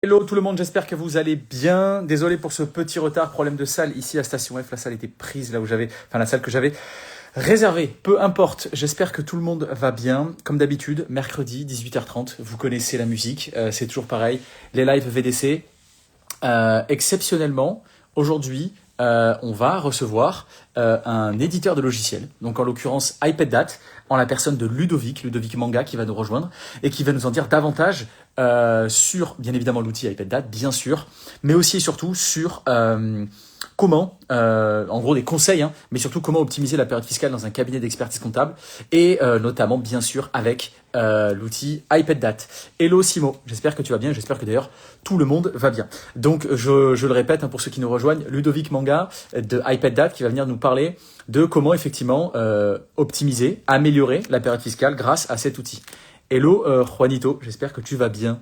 Hello tout le monde, j'espère que vous allez bien. Désolé pour ce petit retard, problème de salle ici à Station F. La salle était prise là où j'avais, enfin la salle que j'avais réservée. Peu importe, j'espère que tout le monde va bien. Comme d'habitude, mercredi 18h30, vous connaissez la musique, c'est toujours pareil. Les lives VDC. Exceptionnellement, aujourd'hui, on va recevoir un éditeur de logiciels, donc en l'occurrence iPadDat, en la personne de Ludovic Manga, qui va nous rejoindre et qui va nous en dire davantage sur, bien évidemment, l'outil iPadDat, bien sûr, mais aussi et surtout sur comment, en gros des conseils, hein, mais surtout comment optimiser la période fiscale dans un cabinet d'expertise comptable et notamment, bien sûr, avec l'outil iPadDat. Hello Simo, j'espère que tu vas bien, j'espère que d'ailleurs tout le monde va bien. Donc je le répète hein, pour ceux qui nous rejoignent, Ludovic Manga de iPadDat qui va venir nous parler de comment effectivement optimiser, améliorer la période fiscale grâce à cet outil. Hello Juanito, j'espère que tu vas bien.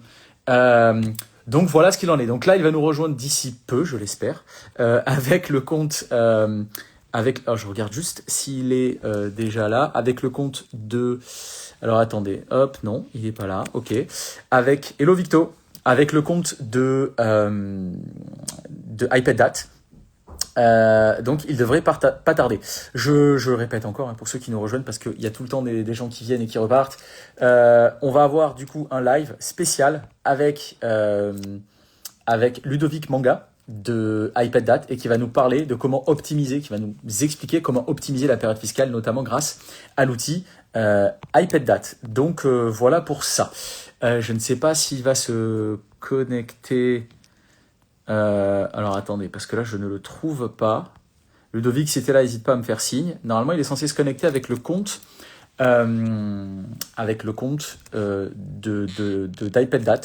Euh, donc voilà ce qu'il en est. Donc là, il va nous rejoindre d'ici peu, je l'espère, avec le compte, alors je regarde juste s'il est déjà là, avec le compte de. Alors attendez, hop, non, il n'est pas là. Ok, avec Hello Victo, avec le compte de iPadDat. Donc il devrait pas tarder. Je le répète encore hein, pour ceux qui nous rejoignent parce qu'il y a tout le temps des gens qui viennent et qui repartent. On va avoir du coup un live spécial avec Ludovic Manga de iPadDat et qui va nous parler de comment optimiser, qui va nous expliquer comment optimiser la période fiscale, notamment grâce à l'outil iPadDat. Donc voilà pour ça. Je ne sais pas s'il va se connecter. Alors attendez, parce que là je ne le trouve pas. Ludovic, si t'es là, n'hésite pas à me faire signe. Normalement, il est censé se connecter avec le compte d'iPadDat.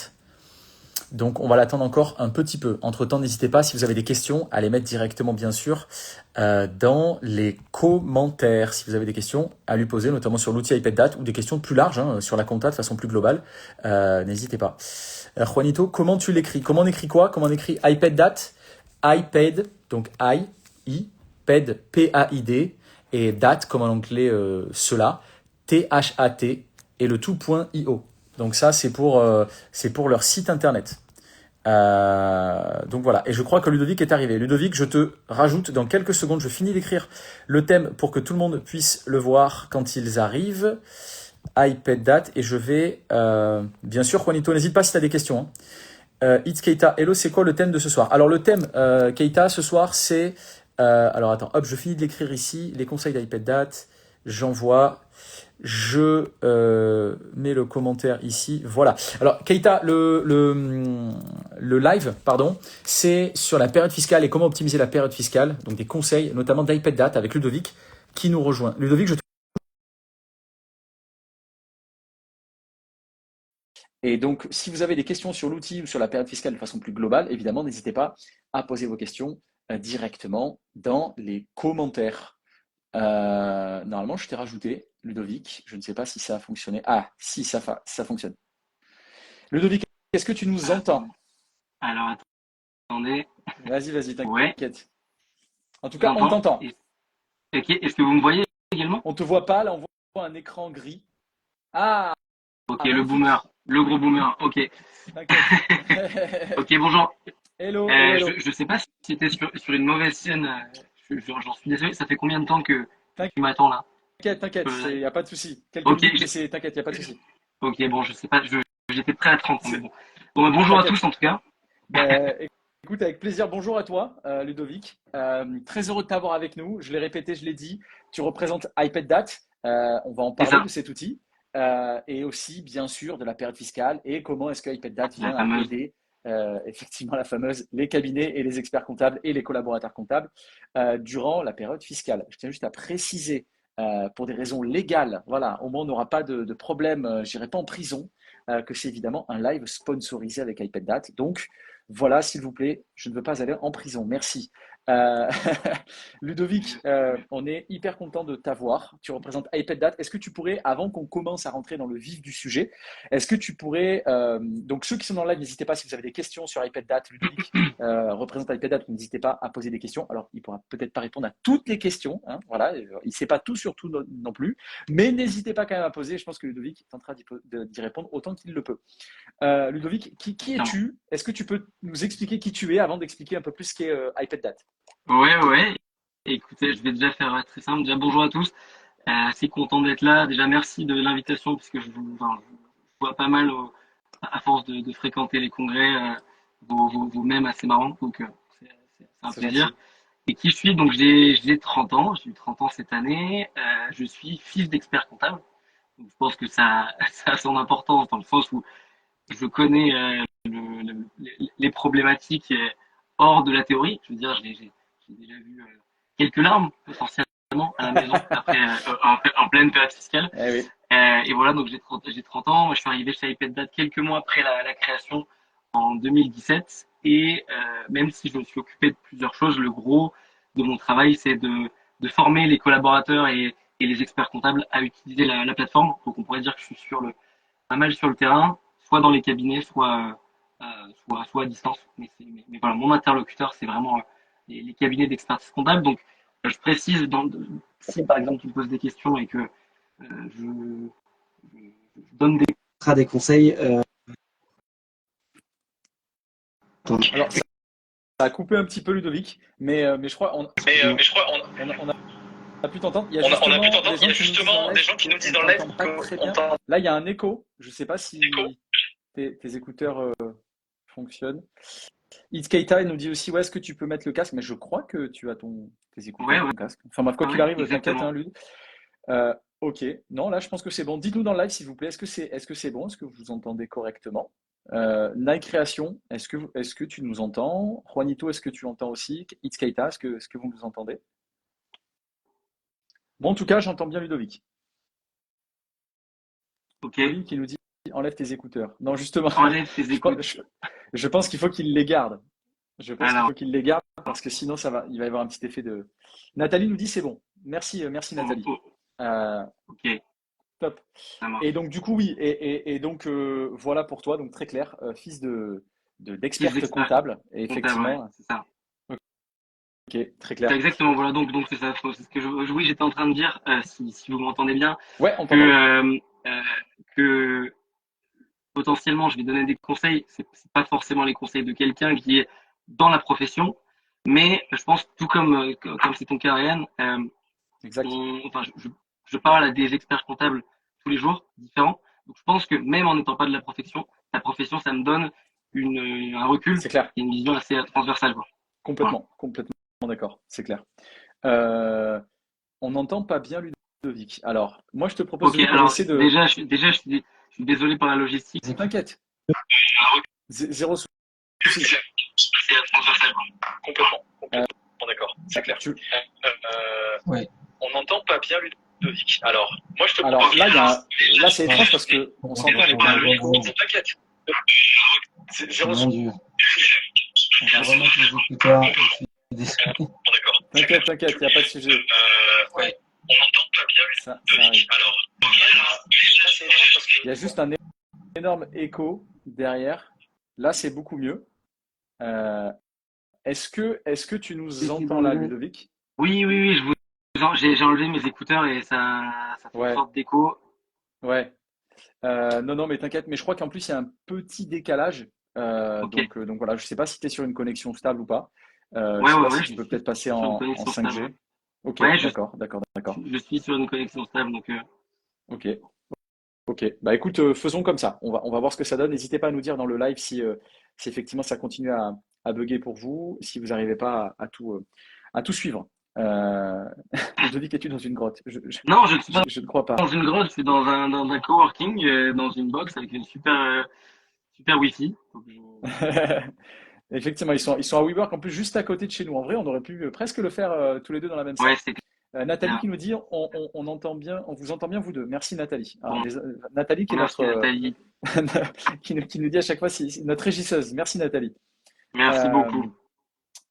Donc on va l'attendre encore un petit peu. Entre-temps, n'hésitez pas, si vous avez des questions, à les mettre directement, bien sûr, dans les commentaires. Si vous avez des questions à lui poser, notamment sur l'outil iPadDat, ou des questions plus larges, hein, sur la compta de façon plus globale, n'hésitez pas. Juanito, comment tu l'écris? Comment on écrit quoi? Comment on écrit iPadDat? iPad, donc pad, P-A-I-D, et dat, comme en anglais cela, T-H-A-T, et le tout.io. Donc ça, c'est pour leur site internet. Donc voilà, et je crois que Ludovic est arrivé. Ludovic, je te rajoute dans quelques secondes, je finis d'écrire le thème pour que tout le monde puisse le voir quand ils arrivent. iPadDat, et je vais, bien sûr, Juanito, n'hésite pas si tu as des questions. Hein. It's Keita, hello, c'est quoi le thème de ce soir? Alors le thème, Keita, ce soir, c'est... alors attends, hop, je finis de l'écrire ici, les conseils d'iPadDat, j'envoie, je mets le commentaire ici, voilà. Alors Keita, le live, pardon, c'est sur la période fiscale et comment optimiser la période fiscale, donc des conseils, notamment d'iPadDat avec Ludovic, qui nous rejoint. Ludovic, je te... Et donc, si vous avez des questions sur l'outil ou sur la période fiscale de façon plus globale, évidemment, n'hésitez pas à poser vos questions directement dans les commentaires. Normalement, je t'ai rajouté, Ludovic. Je ne sais pas si ça a fonctionné. Ah, si, ça fonctionne. Ludovic, est-ce que tu nous entends? Alors, attendez. Vas-y, Ouais, t'inquiète. En tout cas, on j'entends. t'entend. Ok, est-ce que vous me voyez également? On te voit pas, là, on voit un écran gris. Ah, Ok, le boomer, magnifique. le gros boomer. Ok, T'inquiète. ok, bonjour. Hello. Je sais pas si c'était sur une mauvaise scène. J'en suis désolé. Ça fait combien de temps que tu m'attends là? T'inquiète, Euh, il n'y a pas de souci. Quelques ok, minutes, mais t'inquiète, il n'y a pas de souci. ok, bon, je sais pas. J'étais prêt à 30 ans, mais C'est- bon. Bon, bah, bonjour à tous T'inquiète. en tout cas. Ben, écoute, avec plaisir. Bonjour à toi, Ludovic. Très heureux de t'avoir avec nous. Je l'ai répété, je l'ai dit. Tu représentes iPadDat. On va en C'est parler de ça, cet outil et aussi, bien sûr, de la période fiscale et comment est-ce que iPadDat la vient à fameuse. aider effectivement la fameuse les cabinets et les experts comptables et les collaborateurs comptables durant la période fiscale. Je tiens juste à préciser pour des raisons légales, voilà, au moins on n'aura pas de problème, j'irai pas en prison, que c'est évidemment un live sponsorisé avec iPadDat. Donc, voilà, s'il vous plaît, je ne veux pas aller en prison. Merci. Euh, Ludovic, on est hyper content de t'avoir. Tu représentes iPad. Est-ce que tu pourrais, avant qu'on commence à rentrer dans le vif du sujet, est-ce que tu pourrais, donc ceux qui sont dans le live, n'hésitez pas si vous avez des questions sur iPad. Ludovic représente iPad, n'hésitez pas à poser des questions. Alors, il pourra peut-être pas répondre à toutes les questions, hein, voilà, il ne sait pas tout sur tout non plus, mais n'hésitez pas quand même à poser. Je pense que Ludovic tentera d'y répondre autant qu'il le peut. Ludovic, qui es-tu? Est-ce que tu peux nous expliquer qui tu es avant d'expliquer un peu plus ce qu'est iPad? Ouais. Écoutez, je vais déjà faire très simple. Déjà, bonjour à tous. Assez content d'être là. Déjà, merci de l'invitation, puisque je vois pas mal à force de fréquenter les congrès, vos mèmes assez marrants. Donc, c'est un C'est plaisir. gentil. Et qui je suis? Donc, j'ai 30 ans. J'ai eu 30 ans cette année. Je suis fils d'expert comptable. Donc, je pense que ça, ça a son importance dans le sens où je connais les problématiques hors de la théorie. Je veux dire, j'ai déjà vu quelques larmes potentiellement à la maison après en pleine période fiscale. Eh oui. Et voilà, donc j'ai 30 ans. Moi, je suis arrivé chez iPad quelques mois après la création en 2017. Et même si je me suis occupé de plusieurs choses, le gros de mon travail, c'est de former les collaborateurs et les experts comptables à utiliser la plateforme. Donc, on pourrait dire que je suis pas mal sur le terrain, soit dans les cabinets, soit à distance. Mais voilà, mon interlocuteur, c'est vraiment les cabinets d'expertise comptable. Donc, je précise, si par exemple tu me poses des questions et que je donne des conseils. Alors, ça a coupé un petit peu Ludovic, mais je crois on a pu t'entendre. Il y a justement des gens qui nous disent dans le live qu'on t'entend pas très bien. Là, il y a un écho. Je ne sais pas si tes écouteurs fonctionnent. It's Keita nous dit aussi, ouais, est-ce que tu peux mettre le casque? Mais je crois que tu as tes écouteurs, ton casque. Enfin bref, quoi qu'il arrive, t'inquiète, hein, Lud. Ok, non, là, je pense que c'est bon. Dites-nous dans le live, s'il vous plaît, est-ce que c'est bon? Est-ce que vous entendez correctement? Nike Création, est-ce que tu nous entends? Juanito, est-ce que tu entends aussi? It's Keita, est-ce que vous nous entendez? Bon, en tout cas, j'entends bien Ludovic. Ok. Pauline qui nous dit, enlève tes écouteurs. Non, justement, Enlève tes écouteurs. je pense qu'il faut qu'il les garde. Je pense qu'il Alors, faut qu'il les garde parce que sinon, il va y avoir un petit effet de. Nathalie nous dit, c'est bon. Merci, merci Nathalie. ok, Top. ça marche. Et donc, du coup, oui. Et donc, voilà pour toi. Donc, très clair. Fils d'experte comptable. Et effectivement. Ouais, c'est ça. Ok, très C'est clair. exactement, voilà, donc c'est ça, c'est ce que oui, j'étais en train de dire, si vous m'entendez bien, Ouais, on que, t'entend. que potentiellement je vais donner des conseils, c'est pas forcément les conseils de quelqu'un qui est dans la profession, mais je pense, tout comme c'est ton cas, Ariane, Exact. enfin, je parle à des experts comptables tous les jours, différents, donc je pense que même en n'étant pas de la profession, ça me donne un recul C'est clair. et une vision assez transversale, quoi. Voilà. Complètement d'accord. C'est clair. Euh, on n'entend pas bien Ludovic. Alors, moi, je te propose, Ok, Ludovic, on alors essaie de. déjà, je suis désolé pour la logistique. T'inquiète. Zéro souci. C'est transversal. Complètement. D'accord, c'est clair. Ouais. On n'entend pas bien Ludovic. Alors, moi je te Alors propose. là, c'est étrange parce que on s'entend avec un écho. T'inquiète. C'est zéro. Mon Dieu. On va remettre les écouteurs. Je suis désolé. D'accord. T'inquiète, il n'y a pas de sujet. Ouais. On n'entend pas bien Ça Ludovic. arrive. Alors, là, c'est étrange parce que. Il y a juste un énorme écho derrière. Là, c'est beaucoup mieux. Est-ce que tu nous entends là, Ludovic? Oui, j'ai enlevé mes écouteurs et ça fait une sorte d'écho. Ouais. Non, mais t'inquiète, mais je crois qu'en plus, il y a un petit décalage. Ok. Donc voilà, je sais pas si tu es sur une connexion stable ou pas. Je Ouais, sais ouais, pas ouais, si tu peux peut-être passer sur une en connexion 5G. stable. Ok, Ouais, d'accord. Je suis sur une connexion stable, donc Ok. Bah écoute, faisons comme ça. On va voir ce que ça donne. N'hésitez pas à nous dire dans le live si effectivement ça continue à bugger pour vous, si vous n'arrivez pas à tout suivre. Ludovic, es-tu dans une grotte? non, je ne suis pas Je ne crois pas. dans une grotte, je suis dans un coworking, dans une box avec une super wifi. Donc, Effectivement, ils sont à WeWork, en plus juste à côté de chez nous. En vrai, on aurait pu presque le faire tous les deux dans la même salle. ouais, c'est Nathalie clair. qui nous dit on entend bien, on vous entend bien vous deux. Merci Nathalie. Alors, Bon. Nathalie qui est Merci, Nathalie. qui nous dit à chaque fois, c'est notre régisseuse. Merci Nathalie. Merci beaucoup.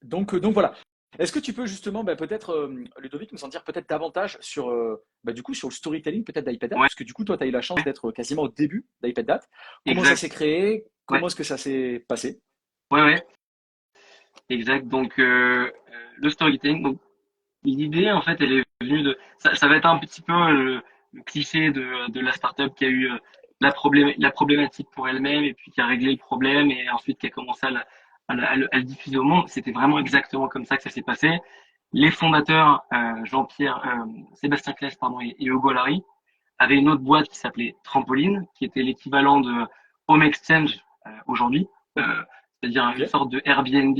Donc voilà. Est-ce que tu peux justement, peut-être, Ludovic, nous en dire peut-être davantage sur, du coup, sur le storytelling peut-être d'iPad, Ouais, parce que du coup, toi, tu as eu la chance d'être quasiment au début d'iPad. Comment ça exact. s'est créé? Ouais, Comment est-ce que ça s'est passé? ouais, exact. Donc, le storytelling. Donc, l'idée, en fait, elle est venue de. Ça va être un petit peu le cliché de la startup qui a eu la problématique pour elle-même et puis qui a réglé le problème et ensuite qui a commencé à le diffuser au monde. C'était vraiment exactement comme ça que ça s'est passé. Les fondateurs, Sébastien Claes, pardon, et Hugo Larry, avaient une autre boîte qui s'appelait Trampoline, qui était l'équivalent de Home Exchange aujourd'hui, euh, c'est-à-dire Ok. une sorte de Airbnb,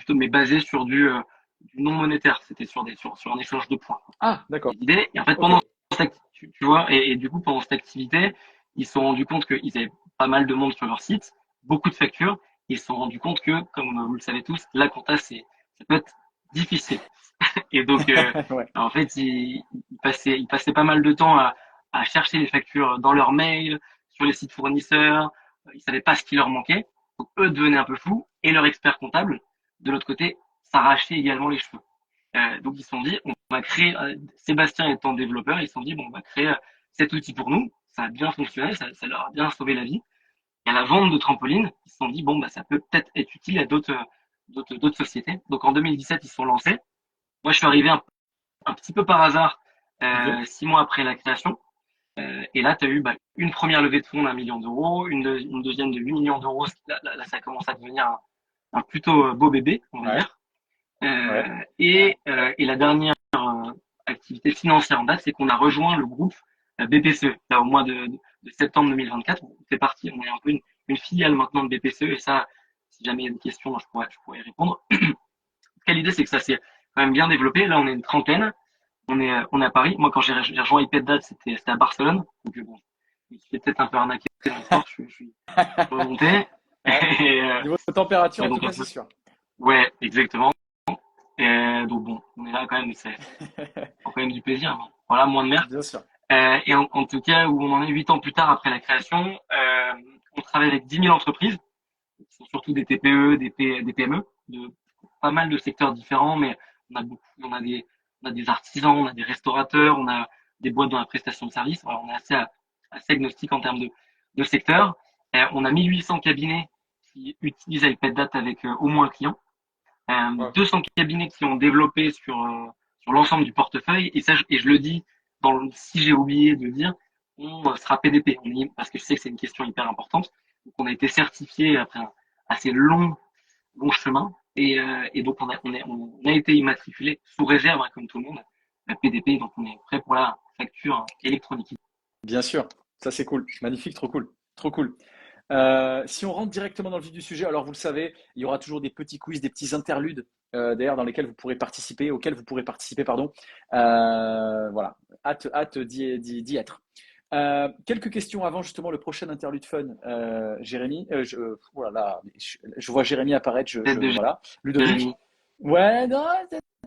mais basé sur du non monétaire. C'était sur un échange de points. Ah, d'accord. L'idée. Et en fait, Ok. pendant tu vois, et du coup, pendant cette activité, ils se sont rendus compte qu'ils avaient pas mal de monde sur leur site, beaucoup de factures. Ils se sont rendus compte que, comme vous le savez tous, la compta, ça peut être difficile. Et donc, Ouais. en fait, ils passaient pas mal de temps à chercher les factures dans leur mail, sur les sites fournisseurs. Ils savaient pas ce qui leur manquait. Donc, eux devenaient un peu fous. Et leur expert comptable, de l'autre côté, s'arrachait également les cheveux. Donc, ils se sont dit, on va créer, Sébastien étant développeur, ils se sont dit, bon, on va créer cet outil pour nous. Ça a bien fonctionné, ça leur a bien sauvé la vie. Et à la vente de trampolines, ils se sont dit, bon, ça peut peut-être être utile à d'autres sociétés. Donc, en 2017, ils se sont lancés. Moi, je suis arrivé un petit peu par hasard, Ok. 6 mois après la création. Et là, tu as eu une première levée de fonds d'1 million d'euros, une deuxième de 8 millions d'euros. Là, ça commence à devenir un plutôt beau bébé, on va Ouais. dire. Ouais. Et la dernière activité financière en date, c'est qu'on a rejoint le groupe BPCE. Là, au mois de septembre 2024, on fait partie, on est un peu une filiale maintenant de BPCE. Et ça, si jamais il y a des questions, je pourrais y répondre. L'idée, c'est que ça s'est quand même bien développé. Là, on est une trentaine. On est à Paris. Moi, quand j'ai rejoint iPadDat, c'était à Barcelone. Donc, bon, je suis peut-être un peu arnaqué dans l'histoire. Je suis remonté. Ouais. Et, Niveau température, ouais, en tout donc, cas, c'est sûr. ouais, exactement. Et donc, bon, on est là quand même. C'est quand même du plaisir. Mais voilà, moins de merde. Bien sûr. Et en tout cas, où on en est 8 ans plus tard après la création, on travaille avec 10 000 entreprises, qui sont surtout des TPE, des PME, de pas mal de secteurs différents, mais on a des artisans, on a des restaurateurs, on a des boîtes dans la prestation de services. Voilà, on est assez agnostique en termes de secteur. On a 1800 cabinets qui utilisent iPadDat avec au moins un client. Ouais. 200 cabinets qui ont développé sur l'ensemble du portefeuille. Et ça, et je le dis, si j'ai oublié de le dire, on sera PDP. Parce que je sais que c'est une question hyper importante. Donc, on a été certifié après un assez long chemin. Et donc, on a été immatriculé sous réserve, hein, comme tout le monde, la PDP. Donc, on est prêt pour la facture électronique. Bien sûr. Ça, c'est cool. Magnifique. Trop cool. Trop cool. Si on rentre directement dans le vif du sujet, alors vous le savez, il y aura toujours des petits quiz, des petits interludes, d'ailleurs dans lesquels vous pourrez participer, auxquels vous pourrez participer, pardon. Voilà, hâte d'y être. Quelques questions avant justement le prochain interlude fun, Jérémy. Oh là là, je vois Jérémy apparaître. Tête de Voilà, Ludovic. Jérémy. Ouais, non,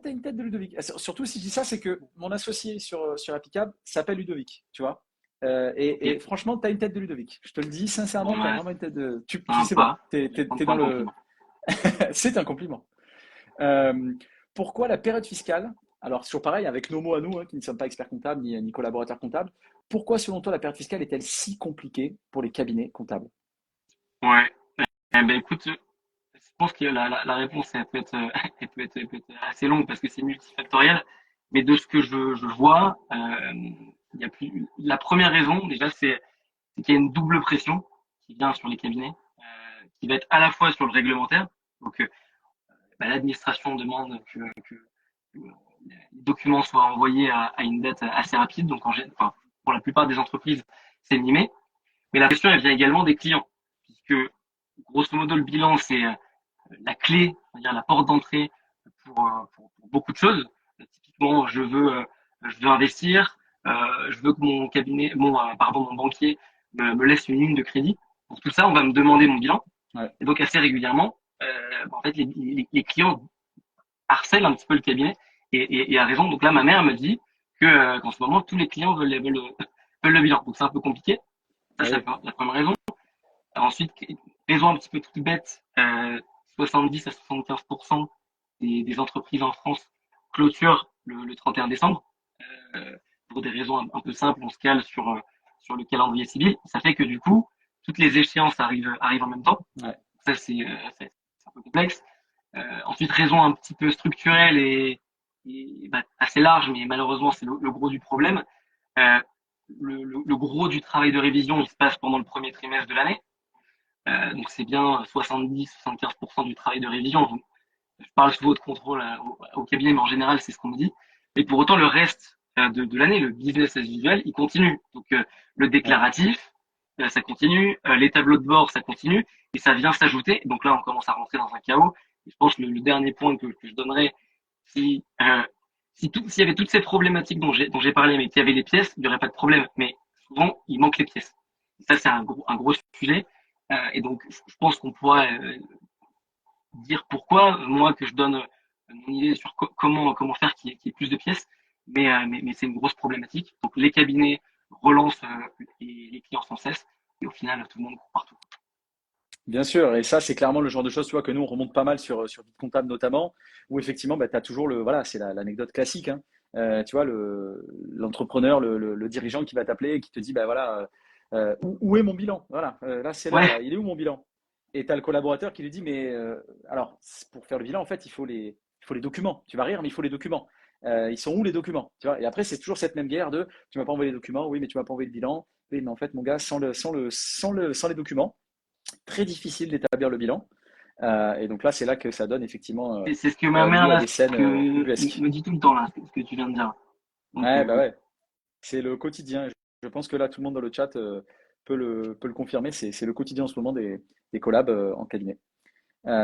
t'as une tête de Ludovic. Surtout si je dis ça, c'est que mon associé sur Applicable s'appelle Ludovic, tu vois. Et Ok. franchement, t'as une tête de Ludovic. Je te le dis Bon, sincèrement, t'as vraiment une tête de. C'est bon, sympa. Je vais prendre t'es pour dans un le. compliment. C'est un compliment. Euh, Pourquoi la période fiscale, alors toujours pareil, avec nos mots à nous, hein, qui ne sommes pas experts comptables ni collaborateurs comptables, pourquoi selon toi la période fiscale est-elle si compliquée pour les cabinets comptables? Ouais. Eh ben, écoute, je pense que la réponse, elle peut être assez longue parce que c'est multifactoriel. Mais de ce que je vois, il y a la première raison, déjà, c'est qu'il y a une double pression qui vient sur les cabinets, qui va être à la fois sur le réglementaire. Donc, l'administration demande que les documents soient envoyés à une date assez rapide. Donc, enfin, pour la plupart des entreprises, c'est mi-mai. Mais la pression, elle vient également des clients, puisque grosso modo, le bilan, c'est la clé, c'est-à-dire la porte d'entrée pour beaucoup de choses. Typiquement, je veux investir, je veux que mon banquier me laisse une ligne de crédit. Pour tout ça, on va me demander mon bilan. Ouais. Et donc, assez régulièrement, en fait, les clients harcèlent un petit peu le cabinet et à raison. Donc là, ma mère me dit qu'en ce moment, tous les clients veulent le bilan. Donc, c'est un peu compliqué. Ça, c'est Oui. la première raison. Ensuite, raison un petit peu toute bête, 70 à 75% des entreprises en France clôturent le 31 décembre. Pour des raisons un peu simples, on se cale sur le calendrier civil. Ça fait que du coup, toutes les échéances arrivent en même temps. Ouais. Ça, c'est un peu complexe. Ensuite, raison un petit peu structurelle et assez large, mais malheureusement, c'est le gros du problème. Le gros du travail de révision, il se passe pendant le premier trimestre de l'année. Donc, c'est bien 70-75% du travail de révision. Donc, je parle sous votre contrôle au cabinet, mais en général, c'est ce qu'on me dit. Et pour autant, le reste de l'année, le business as usual, il continue. Donc, le déclaratif, ça continue. Les tableaux de bord, ça continue. Et ça vient s'ajouter. Donc là, on commence à rentrer dans un chaos. Et je pense que le dernier point que je donnerais, s'il y avait toutes ces problématiques dont j'ai parlé, mais qu'il y avait les pièces, il n'y aurait pas de problème. Mais souvent, il manque les pièces. Et ça, c'est un gros sujet. Et donc, je pense qu'on pourrait dire pourquoi, moi, que je donne mon idée sur comment faire qu'il y ait plus de pièces. Mais c'est une grosse problématique. Donc, les cabinets relancent les clients sans cesse. Et au final, tout le monde court partout. Bien sûr, et ça, c'est clairement le genre de choses, tu vois, que nous, on remonte pas mal sur Vite Comptable notamment, où effectivement, bah, tu as toujours voilà, c'est l'anecdote classique, hein. Tu vois, l'entrepreneur, le dirigeant qui va t'appeler et qui te dit, bah voilà, où est mon bilan? Voilà, là, c'est là, Ouais, là, il est où mon bilan? Et tu as le collaborateur qui lui dit, mais alors, pour faire le bilan, en fait, il faut les documents. Tu vas rire, mais il faut les documents. Ils sont où les documents? Tu vois? Et après, c'est toujours cette même guerre de, tu m'as pas envoyé les documents, oui, mais tu m'as pas envoyé le bilan. Oui, mais en fait, mon gars, sans les documents, très difficile d'établir le bilan. Et donc là, c'est là que ça donne effectivement c'est ce que ma mère lieu à là, des scènes ubuesques. me dit tout le temps là, ce que tu viens de dire. Donc, Ouais, bah ouais, c'est le quotidien. Je pense que là, tout le monde dans le chat peut le confirmer. C'est le quotidien en ce moment des collabs en cabinet.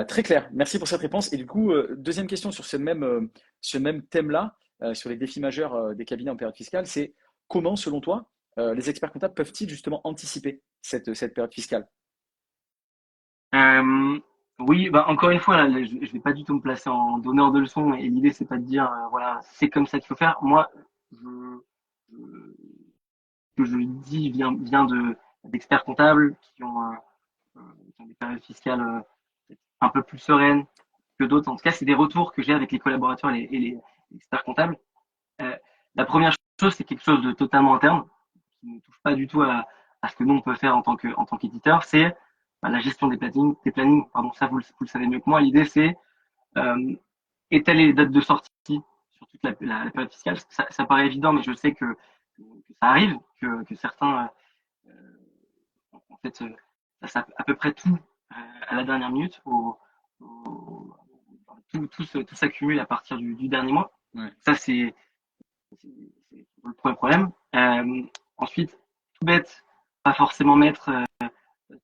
Très clair. Merci pour cette réponse. Et du coup, deuxième question sur ce même thème-là, sur les défis majeurs des cabinets en période fiscale, c'est comment, selon toi, les experts comptables peuvent-ils justement anticiper cette période fiscale? oui, bah encore une fois, là, je vais pas du tout me placer en donneur de leçons et l'idée c'est pas de dire voilà c'est comme ça qu'il faut faire. Moi, je, ce que je dis vient d'experts comptables qui ont des périodes fiscales un peu plus sereines que d'autres. En tout cas, c'est des retours que j'ai avec les collaborateurs et les experts comptables. Euh, la première chose, c'est quelque chose de totalement interne qui ne touche pas du tout à ce que nous on peut faire en tant qu'éditeur, c'est la gestion des plannings. Pardon, ça vous le savez mieux que moi. L'idée c'est euh, étaler les dates de sortie sur toute la période fiscale. Ça paraît évident, mais je sais que ça arrive, que certains en fait passent à peu près tout à la dernière minute. Tout s'accumule à partir du dernier mois. Ouais. Ça c'est le premier problème. Ensuite, tout bête, pas forcément mettre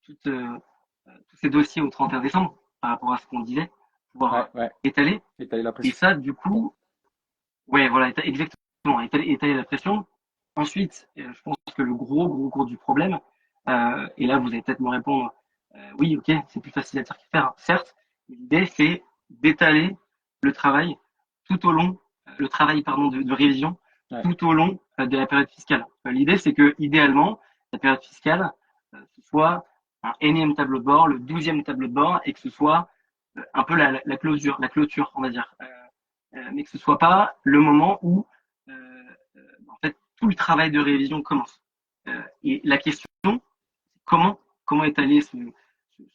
toutes, tous ces dossiers au 31 décembre par rapport à ce qu'on disait, pouvoir Ouais, ouais. étaler. Étaler la Et pression. ça, du coup, ouais, voilà, exactement, étaler la pression. Ensuite, je pense que le gros du problème, et là vous allez peut-être me répondre, oui, ok, c'est plus facile à dire qu'à faire, hein, certes, mais l'idée c'est d'étaler le travail tout au long, le travail pardon de révision Ouais, tout au long de la période fiscale. L'idée c'est que idéalement la période fiscale ce soit un énième tableau de bord, le 12e tableau de bord, et que ce soit un peu la clôture, on va dire. Mais que ce soit pas le moment où en fait tout le travail de révision commence. Et la question, comment étaler ce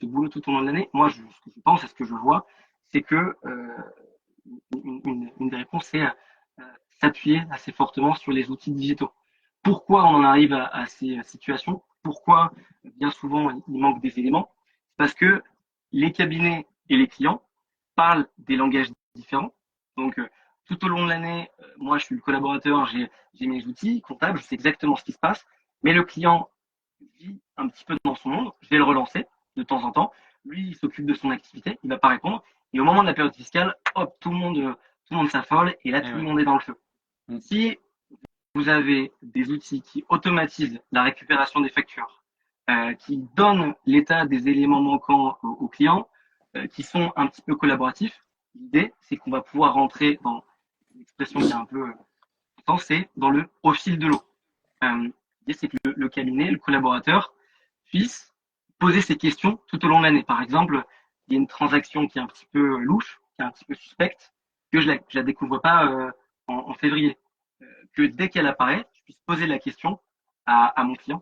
boulot tout au long de l'année. Moi, ce que je pense et ce que je vois, c'est que une des réponses, c'est s'appuyer assez fortement sur les outils digitaux. Pourquoi on en arrive à ces situations? Pourquoi bien souvent il manque des éléments? Parce que les cabinets et les clients parlent des langages différents. Donc, tout au long de l'année, moi, je suis le collaborateur, j'ai mes outils comptables, je sais exactement ce qui se passe, mais le client vit un petit peu dans son monde, je vais le relancer de temps en temps. Lui, il s'occupe de son activité, il va pas répondre. Et au moment de la période fiscale, hop, tout le monde s'affole et là, et tout le ouais. monde est dans le feu. Mm. Si vous avez des outils qui automatisent la récupération des factures, qui donnent l'état des éléments manquants aux clients, qui sont un petit peu collaboratifs, l'idée, c'est qu'on va pouvoir rentrer dans une expression qui est un peu c'est dans le au fil de l'eau. L'idée, c'est que le cabinet, le collaborateur, puisse poser ses questions tout au long de l'année. Par exemple, il y a une transaction qui est un petit peu louche, qui est un petit peu suspecte. que je la découvre pas en février. Que dès qu'elle apparaît, je puisse poser la question à mon client.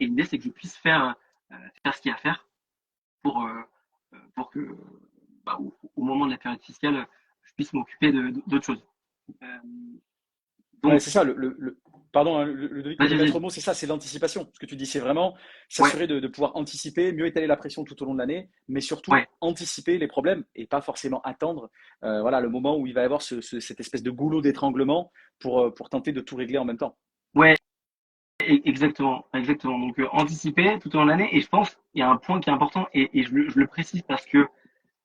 Et l'idée, c'est que je puisse faire ce qu'il y a à faire pour, que au moment de la période fiscale, je puisse m'occuper d'autres choses. Euh, Ouais, donc, c'est ça. Pardon, hein, Ludovic, le vas-y, maître vas-y. mot, c'est ça, c'est l'anticipation. Ce que tu dis, c'est vraiment Ouais, s'assurer de pouvoir anticiper, mieux étaler la pression tout au long de l'année, mais surtout ouais, anticiper les problèmes et pas forcément attendre voilà, le moment où il va y avoir cette espèce de goulot d'étranglement pour tenter de tout régler en même temps. ouais, exactement, exactement. Donc, anticiper tout au long de l'année. Et je pense, il y a un point qui est important, et je le précise parce que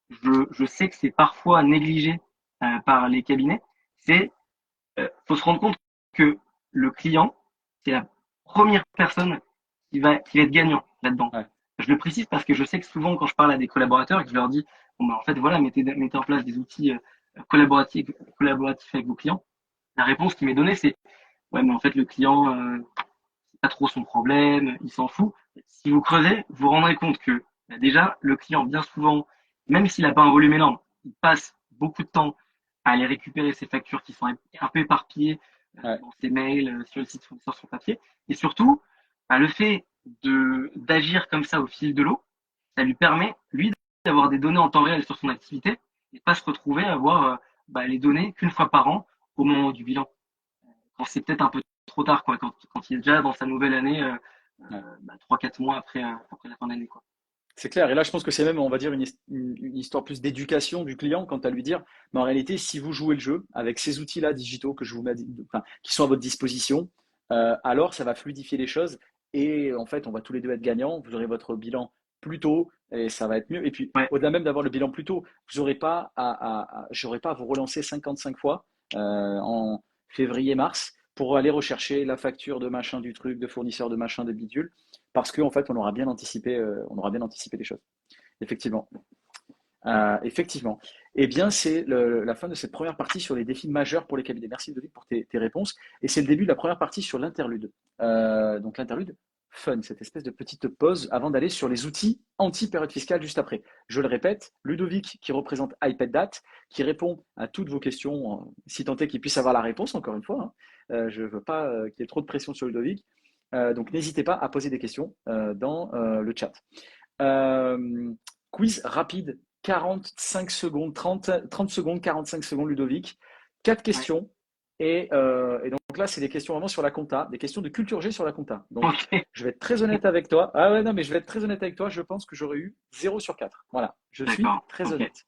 je sais que c'est parfois négligé par les cabinets. C'est faut se rendre compte que le client, c'est la première personne qui va être gagnant là-dedans. Ouais, Je le précise parce que je sais que souvent, quand je parle à des collaborateurs et que je leur dis, bon, ben, en fait, voilà, mettez en place des outils collaboratifs avec vos clients, la réponse qui m'est donnée, c'est, ouais, mais en fait, le client, c'est pas trop son problème, il s'en fout. Si vous creusez, vous vous rendrez compte que déjà, le client, bien souvent, même s'il n'a pas un volume énorme, il passe beaucoup de temps à aller récupérer ses factures qui sont un peu éparpillées ouais, dans ses mails, sur le site fournisseur, sur papier. Et surtout, le fait d'agir comme ça au fil de l'eau, ça lui permet, lui, d'avoir des données en temps réel sur son activité et pas se retrouver à avoir les données qu'une fois par an au moment du bilan. Quand c'est peut-être un peu trop tard, quoi, quand il est déjà dans sa nouvelle année, ouais. 3-4 mois après la fin d'année, quoi. C'est clair. Et là, je pense que c'est même, on va dire, une histoire plus d'éducation du client quant à lui dire, mais en réalité, si vous jouez le jeu avec ces outils-là digitaux que je vous mets, enfin, qui sont à votre disposition, alors ça va fluidifier les choses. Et en fait, on va tous les deux être gagnants. Vous aurez votre bilan plus tôt et ça va être mieux. Et puis, Ouais, au-delà même d'avoir le bilan plus tôt, vous n'aurez pas j'aurai pas à vous relancer 55 fois en février-mars pour aller rechercher la facture de machin du truc, de fournisseur de machin, de bidule parce qu'en fait, on aura bien anticipé les choses. Effectivement. Effectivement. Eh bien, c'est la fin de cette première partie sur les défis majeurs pour les cabinets. Merci Ludovic pour tes réponses. Et c'est le début de la première partie sur l'interlude. Donc l'interlude, fun, cette espèce de petite pause avant d'aller sur les outils anti-période fiscale juste après. Je le répète, Ludovic qui représente iPadDat, qui répond à toutes vos questions, si tant est qu'il puisse avoir la réponse, encore une fois. Je ne veux pas qu'il y ait trop de pression sur Ludovic. Donc n'hésitez pas à poser des questions dans le chat. Euh, Quiz rapide, 45 secondes, 30 secondes, 45 secondes, Ludovic. Quatre ouais. questions. Et donc là, c'est des questions vraiment sur la compta, des questions de culture G sur la compta. Donc, Ok, je vais être très honnête avec toi. Ah ouais, non, mais je vais être très honnête avec toi. Je pense que j'aurais eu 0 sur 4. Voilà, je suis d'accord. très Ok, honnête.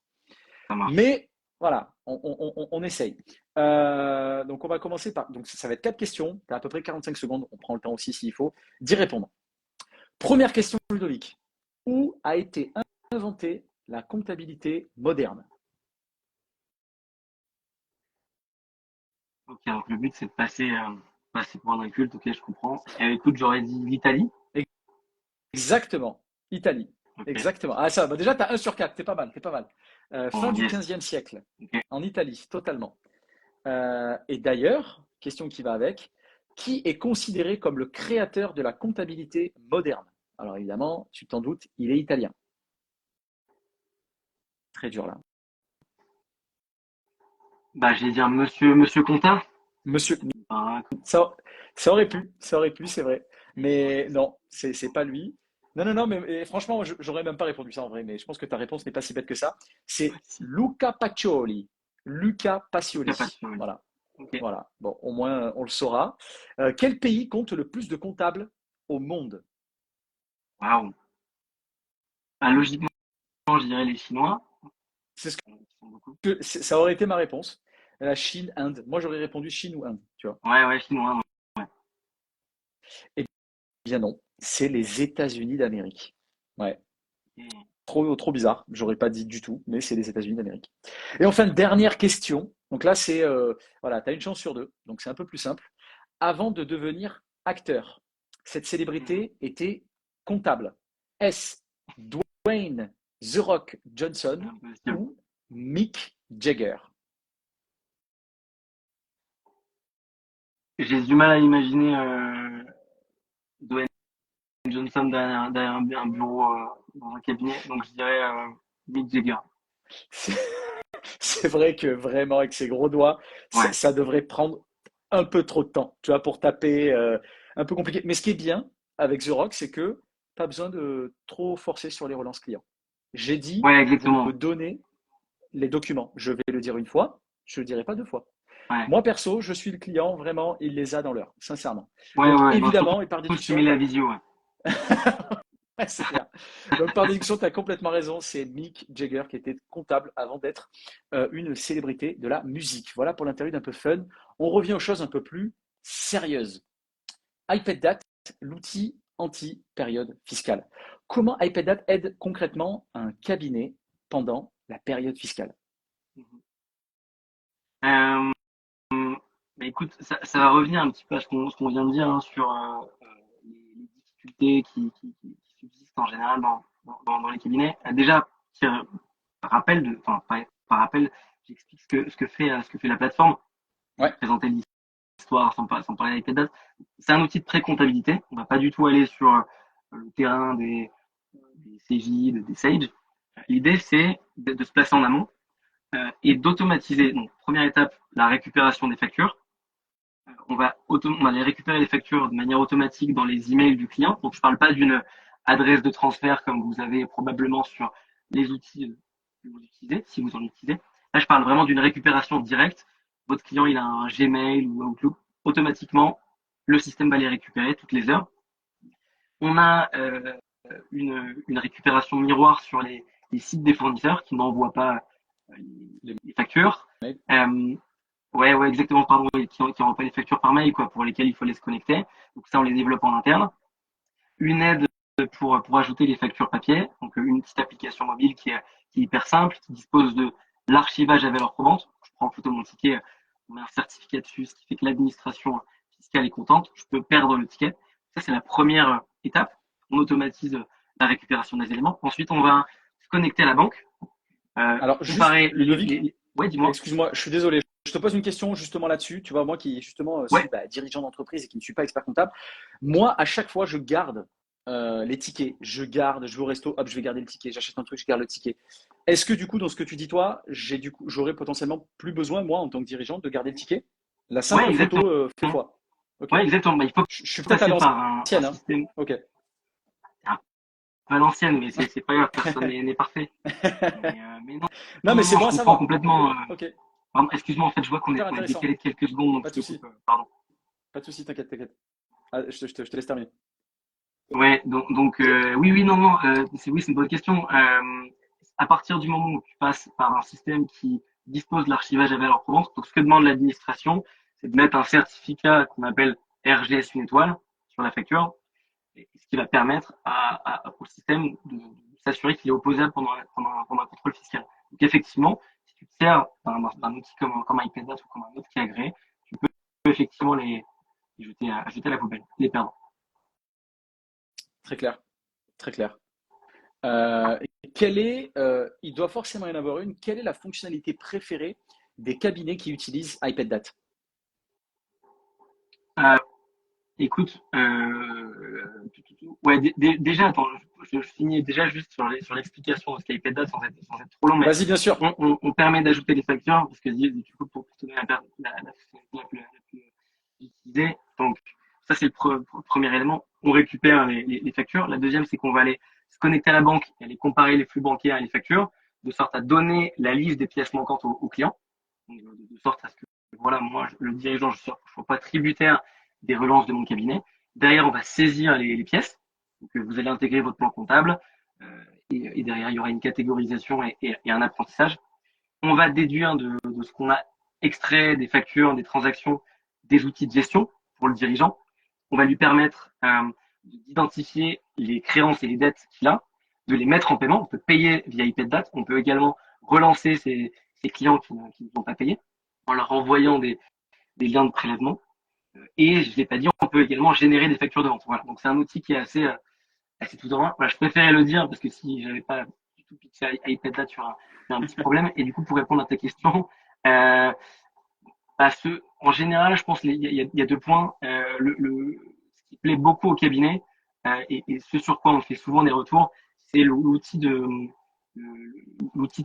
ça marche. Mais voilà, on essaye. Donc, on va commencer par. Donc, ça va être 4 questions. Tu as à peu près 45 secondes. On prend le temps aussi s'il faut d'y répondre. Première question, Ludovic. Où a été inventée la comptabilité moderne? Ok, donc le but c'est de passer pour un inculte. Ok, je comprends. Écoute, j'aurais dit l'Italie. Exactement. Italie. Ok, Exactement. Ah, ça, bah déjà, tu as 1 sur 4. T'es pas mal. T'es pas mal. Fin bon, du yes. 15e siècle. Ok. En Italie, totalement. Et d'ailleurs, question qui va avec, qui est considéré comme le créateur de la comptabilité moderne? Alors évidemment, tu t'en doutes, il est italien. Très dur là. J'ai dit un monsieur Conta. Monsieur, Ben, ça, ça aurait pu, c'est vrai. Mais non, c'est pas lui. Non, non, non, mais franchement, j'aurais même pas répondu ça en vrai, mais je pense que ta réponse n'est pas si bête que ça. C'est Luca Pacioli. Luca Pacioli. Capaccio. Voilà, Ok. voilà. Bon, au moins, on le saura. Quel pays compte le plus de comptables au monde? Waouh. Logiquement, je dirais les Chinois. C'est ce Ils sont beaucoup. ça aurait été ma réponse. La Chine, Inde. Moi, j'aurais répondu Chine ou Inde, tu vois. Ouais, ouais, Chinois. Ouais. Eh bien non, c'est les États-Unis d'Amérique. Ouais. Ok. Trop bizarre, j'aurais pas dit du tout, mais c'est les États-Unis d'Amérique. Et enfin, dernière question. Donc là, c'est voilà, tu as une chance sur deux, donc c'est un peu plus simple. Avant de devenir acteur, cette Mhm. célébrité était comptable. Est-ce Dwayne The Rock C'est Johnson impossible. ou Mick Jagger? J'ai du mal à imaginer Dwayne Johnson derrière un bureau dans un cabinet, donc je dirais Mick Jagger. C'est c'est vrai que vraiment, avec ses gros doigts, Ouais, ça devrait prendre un peu trop de temps, tu vois, pour taper, un peu compliqué. Mais ce qui est bien avec The Rock, c'est que pas besoin de trop forcer sur les relances clients. J'ai dit, ouais, vous me exactement. donnez les documents. Je vais le dire une fois, je ne le dirai pas deux fois. Ouais, Moi, perso, je suis le client, vraiment, il les a dans l'heure, sincèrement. ouais, Donc, ouais. Non, surtout évidemment, et par si tu déduction, mets la visio, ouais. ouais, c'est clair. Donc, par déduction, tu as complètement raison, c'est Mick Jagger qui était comptable avant d'être une célébrité de la musique. Voilà pour l'interlude un peu fun. On revient aux choses un peu plus sérieuses. iPadDat, l'outil anti-période fiscale. Comment iPadDat aide concrètement un cabinet pendant la période fiscale? Euh, Bah, écoute, ça va revenir un petit peu à ce qu'on vient de dire, hein, sur les difficultés qui subsistent en général dans les cabinets. Déjà, petit rappel enfin, pas par rappel, j'explique ce que fait la plateforme. Je vais Ouais, te présenter l'histoire sans parler avec les dates. C'est un outil de pré-comptabilité. On va pas du tout aller sur le terrain des CJ, des Sage. L'idée, c'est de se placer en amont et d'automatiser. Donc, première étape, la récupération des factures. On va aller récupérer les factures de manière automatique dans les emails du client. Donc, je ne parle pas d'une adresse de transfert comme vous avez probablement sur les outils que vous utilisez, si vous en utilisez. Là, je parle vraiment d'une récupération directe. Votre client, il a un Gmail ou Outlook. Automatiquement, le système va les récupérer toutes les heures. On a une récupération miroir sur les sites des fournisseurs qui n'envoient pas les les factures. mails. Euh, Ouais, ouais, exactement, pardon, et qui envoient pas les factures par mail, quoi, pour lesquelles il faut les se connecter. Donc ça, on les développe en interne. Une aide pour ajouter les factures papier, donc une petite application mobile qui est hyper simple, qui dispose de l'archivage à valeur probante. Je prends en photo mon ticket, on met un certificat dessus, ce qui fait que l'administration fiscale est contente. Je peux perdre le ticket. Ça, c'est la première étape. On automatise la récupération des éléments. Ensuite, on va se connecter à la banque, Alors, juste, comparer Ludovic, Ouais, dis-moi. excuse-moi, je suis désolé. Je te pose une question justement là-dessus. Tu vois, moi qui justement suis Ouais, dirigeant d'entreprise et qui ne suis pas expert comptable, moi, à chaque fois, je garde les tickets. Je vais au resto, hop, je vais garder le ticket. J'achète un truc, je garde le ticket. Est-ce que du coup, dans ce que tu dis toi, j'aurais potentiellement plus besoin, moi, en tant que dirigeant, de garder le ticket? La ouais, simple exactement. photo fait foi. Ok. Ouais, exactement. Bah, il faut Je suis peut-être à passer par un l'ancienne, hein. système Ok. un peu à l'ancienne, mais c'est pas grave, personne n'est parfait. Mais non, Non, mais non, c'est non, bon je à comprends savoir. complètement. Ok. Pardon, excuse-moi, en fait, je vois Hyper qu'on est intéressant. décalé de quelques secondes, donc Pas je de te souci. coupe. Pardon. Pas de souci, t'inquiète, t'inquiète. Ah, je te laisse terminer. Ouais, oui, oui, non, non, oui, c'est une bonne question. À partir du moment où tu passes par un système qui dispose de l'archivage à valeur probante, donc ce que demande l'administration, c'est de mettre un certificat qu'on appelle RGS une étoile sur la facture, et ce qui va permettre au système de s'assurer qu'il est opposable pendant un contrôle fiscal. Donc effectivement, si tu te sers d'un outil comme iPadDat ou comme un autre qui est agréé, tu peux effectivement les jeter à la poubelle, les perdre. Très clair, très clair. Il doit forcément y en avoir une, quelle est la fonctionnalité préférée des cabinets qui utilisent iPadDat? Euh, Écoute, ouais, déjà, attends, je finis déjà juste sur l'explication de Skyped sans être trop long, mais Vas-y, bien sûr. on permet d'ajouter des facteurs, parce que du coup, pour te donner la fonctionnalité la plus utilisée, donc ça c'est le premier élément, on récupère les factures. La deuxième, c'est qu'on va aller se connecter à la banque et aller comparer les flux bancaires et les factures, de sorte à donner la liste des pièces manquantes au client, donc, de sorte à ce que, voilà, moi, le dirigeant, je ne sois pas tributaire des relances de mon cabinet. Derrière, on va saisir les pièces. Donc, vous allez intégrer votre plan comptable. Et derrière, il y aura une catégorisation et un apprentissage. On va déduire de ce qu'on a extrait des factures, des transactions, des outils de gestion pour le dirigeant. On va lui permettre d'identifier les créances et les dettes qu'il a, de les mettre en paiement. On peut payer via iPadDat. On peut également relancer ses clients qui n'ont pas payé en leur envoyant des liens de prélèvement. Et je ne l'ai pas dit, on peut également générer des factures de vente. Voilà. Donc c'est un outil qui est assez tout en un. Voilà, je préférais le dire parce que si j'avais pas du tout pitché iPad sur un petit problème. Et du coup, pour répondre à ta question, euh, en général, je pense qu'il y a deux points. Ce qui plaît beaucoup au cabinet et ce sur quoi on fait souvent des retours, c'est l'outil de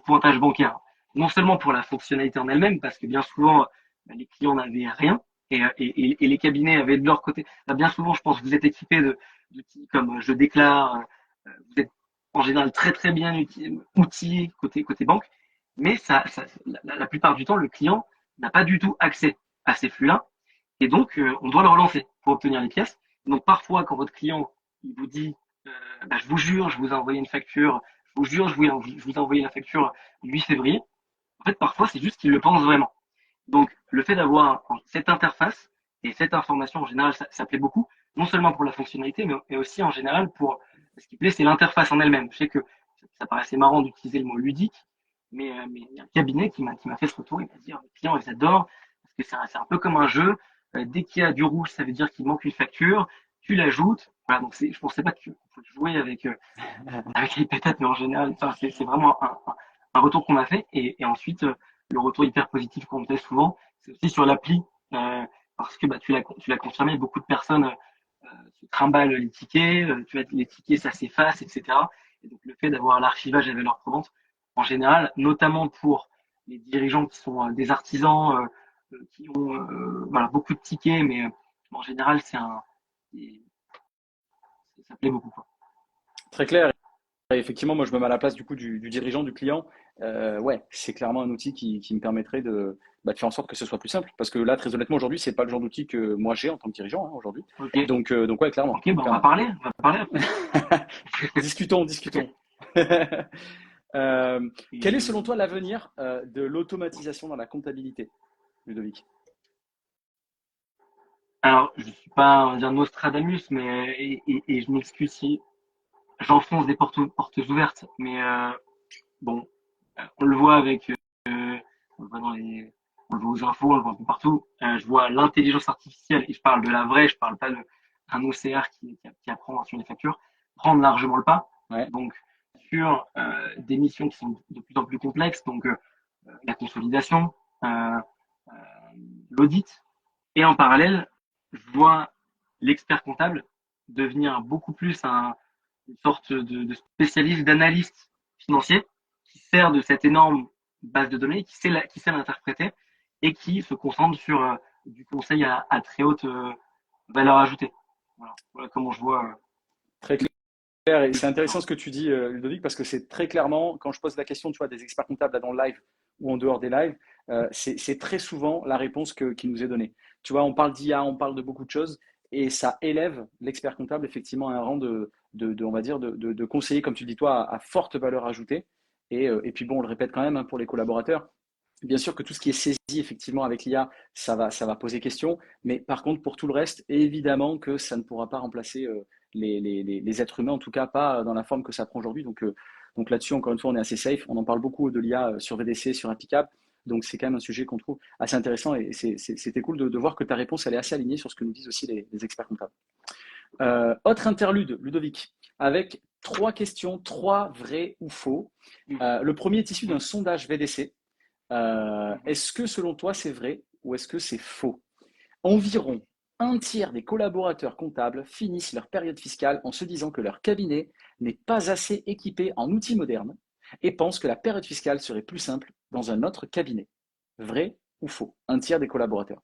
pointage bancaire. non seulement pour la fonctionnalité en elle-même, parce que bien souvent, les clients n'avaient rien, et les cabinets avaient de leur côté. Là, bien souvent, je pense que vous êtes équipés d'outils comme Je déclare, vous êtes en général très très bien outillés côté banque, mais la plupart du temps, le client n'a pas du tout accès à ces flux-là, et donc on doit le relancer pour obtenir les pièces. Donc parfois, quand votre client il vous dit, je vous jure, je vous ai envoyé une facture, je vous jure, je vous ai envoyé la facture le 8 février, en fait, parfois, c'est juste qu'il le pense vraiment. Donc, le fait d'avoir cette interface et cette information, en général, ça plaît beaucoup, non seulement pour la fonctionnalité, mais aussi en général pour ce qui plaît, c'est l'interface en elle-même. Je sais que ça paraissait marrant d'utiliser le mot ludique, mais il y a un cabinet qui m'a fait ce retour, il m'a dit, les clients, ils adorent, parce que c'est un peu comme un jeu. Dès qu'il y a du rouge, ça veut dire qu'il manque une facture, tu l'ajoutes. Voilà, donc je pensais pas que tu pouvais jouer avec les pétates, mais en général, c'est vraiment un retour qu'on m'a fait. Et ensuite, le retour hyper positif qu'on me fait souvent, c'est aussi sur l'appli, parce que tu l'as confirmé, beaucoup de personnes se trimballent les tickets, les tickets, ça s'efface, etc. Et donc le fait d'avoir l'archivage à valeur probante, en général, notamment pour les dirigeants qui sont des artisans, qui ont voilà, beaucoup de tickets, mais en général, ça plaît beaucoup, quoi. Très clair. Et effectivement, moi, je me mets à la place du coup du dirigeant, du client. Ouais, c'est clairement un outil qui me permettrait de faire en sorte que ce soit plus simple. Parce que là, très honnêtement, aujourd'hui, c'est pas le genre d'outil que moi j'ai en tant que dirigeant aujourd'hui. Ok, Donc ouais, clairement, ok, bah clairement. on va parler après. Discutons, discutons. Quel est selon toi l'avenir de l'automatisation dans la comptabilité, Ludovic? Alors, je suis pas, on va dire, Nostradamus, mais et je m'excuse si j'enfonce des portes ouvertes, mais bon, on le voit on le voit on le voit aux infos, on le voit un peu partout. Je vois l'intelligence artificielle, et je parle de la vraie, je parle pas d'un OCR qui apprend sur les factures, prendre largement le pas. Ouais, Donc, sur des missions qui sont de plus en plus complexes, donc la consolidation, euh, euh, l'audit, et en parallèle, je vois l'expert comptable devenir beaucoup plus une sorte de spécialiste, d'analyste financier qui sert de cette énorme base de données, qui sait l'interpréter et qui se concentre sur du conseil à très haute valeur ajoutée. Voilà comment je vois très clair. Et le c'est intéressant futur. ce que tu dis, Ludovic, parce que c'est très clairement, quand je pose la question, tu vois, des experts comptables là, dans le live ou en dehors des lives, c'est très souvent la réponse qui nous est donnée. Tu vois, on parle d'IA, on parle de beaucoup de choses, et ça élève l'expert comptable effectivement à un rang on va dire, de conseiller, comme tu dis toi, à forte valeur ajoutée. Et puis bon, on le répète quand même hein, pour les collaborateurs. Bien sûr que tout ce qui est saisi effectivement avec l'IA, ça va poser question, mais par contre pour tout le reste, évidemment que ça ne pourra pas remplacer les êtres humains, en tout cas pas dans la forme que ça prend aujourd'hui. Donc là-dessus, encore une fois, on est assez safe. On en parle beaucoup de l'IA sur VDC, sur Applicable. Donc c'est quand même un sujet qu'on trouve assez intéressant et c'était cool de voir que ta réponse elle est assez alignée sur ce que nous disent aussi les experts comptables. Autre interlude, Ludovic, avec trois questions, trois vrais ou faux. Le premier est issu d'un sondage VDC. Est-ce que selon toi c'est vrai ou est-ce que c'est faux? Environ un tiers des collaborateurs comptables finissent leur période fiscale en se disant que leur cabinet n'est pas assez équipé en outils modernes et pensent que la période fiscale serait plus simple dans un autre cabinet. Vrai ou faux? Un tiers des collaborateurs.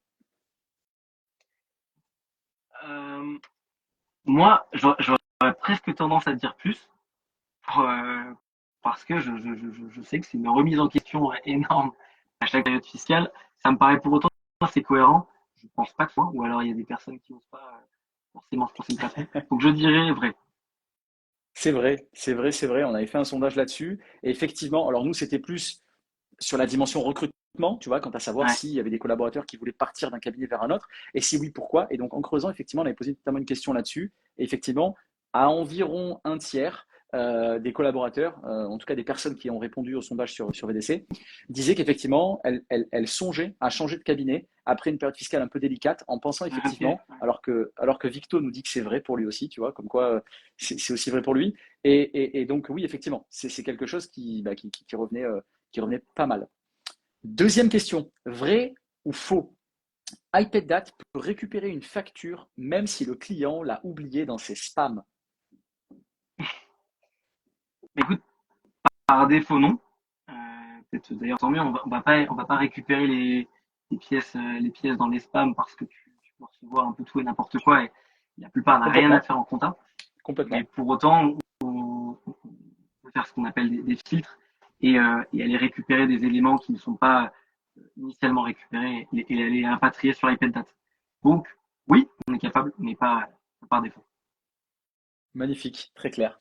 Euh, Moi, j'aurais presque tendance à dire plus, euh, parce que je sais que c'est une remise en question énorme à chaque période fiscale. Ça me paraît pour autant assez cohérent. Je pense pas que ce soit, ou alors il y a des personnes qui n'osent pas forcément se penser le patron. Donc je dirais vrai. C'est vrai, c'est vrai, c'est vrai. On avait fait un sondage là-dessus. Et effectivement, alors nous, c'était plus sur la dimension recrutement, tu vois, quant à savoir Ouais. s'il y avait des collaborateurs qui voulaient partir d'un cabinet vers un autre, et si oui, pourquoi. Et donc en creusant, effectivement, on avait posé notamment une question là-dessus, et effectivement, à environ un tiers des collaborateurs, en tout cas des personnes qui ont répondu au sondage sur VDC, disaient qu'effectivement, elles songeaient à changer de cabinet après une période fiscale un peu délicate, en pensant Ok. effectivement, alors que Victo nous dit que c'est vrai pour lui aussi, tu vois, comme quoi c'est aussi vrai pour lui. Et donc oui, effectivement, c'est quelque chose qui revenait pas mal. Deuxième question, vrai ou faux? iPadDat peut récupérer une facture même si le client l'a oublié dans ses spams. Écoute, par défaut, non. d'ailleurs tant mieux, on va pas récupérer les pièces dans les spams parce que tu peux recevoir un peu tout et n'importe quoi et la plupart n'a rien à Complètement. faire en compta. Complètement. Mais pour autant, on peut faire ce qu'on appelle des filtres et aller récupérer des éléments qui ne sont pas initialement récupérés et aller rapatrier sur iPad Donc, oui, on est capable, mais pas par défaut. Magnifique, très clair.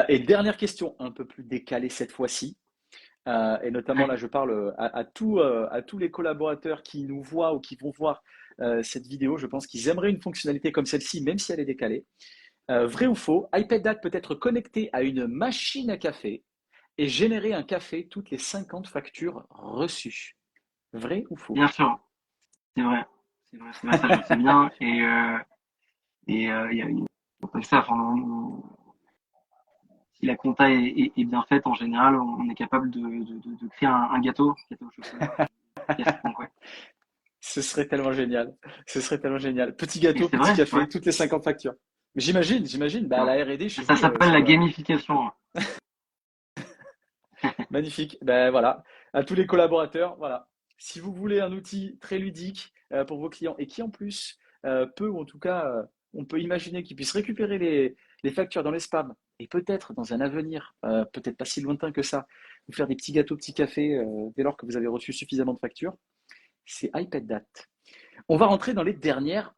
Et dernière question, un peu plus décalée cette fois-ci. Et notamment Ouais. là, je parle à tous les collaborateurs qui nous voient ou qui vont voir cette vidéo. Je pense qu'ils aimeraient une fonctionnalité comme celle-ci, même si elle est décalée. Vrai ou faux, iPad peut être connecté à une machine à café et générer un café toutes les 50 factures reçues. Vrai ou faux? Bien sûr, c'est vrai. C'est vrai, ça je le sais bien. Il y a une comme ça, enfin, si la compta est bien faite, en général, on est capable de créer un gâteau au chocolat qui est ouais. Ce serait tellement génial. Ce serait tellement génial. Petit Et gâteau, c'est petit vrai, ouais. café, toutes les 50 factures. Mais j'imagine, bah, Ouais. la R&D chez Ça vous, s'appelle ça la doit... gamification. Magnifique. Ben voilà, à tous les collaborateurs, voilà. Si vous voulez un outil très ludique pour vos clients et qui en plus peut, ou en tout cas, on peut imaginer qu'ils puissent récupérer les factures dans les spams et peut-être dans un avenir, peut-être pas si lointain que ça, vous faire des petits gâteaux, petits cafés dès lors que vous avez reçu suffisamment de factures, c'est iPad. On va rentrer dans les dernières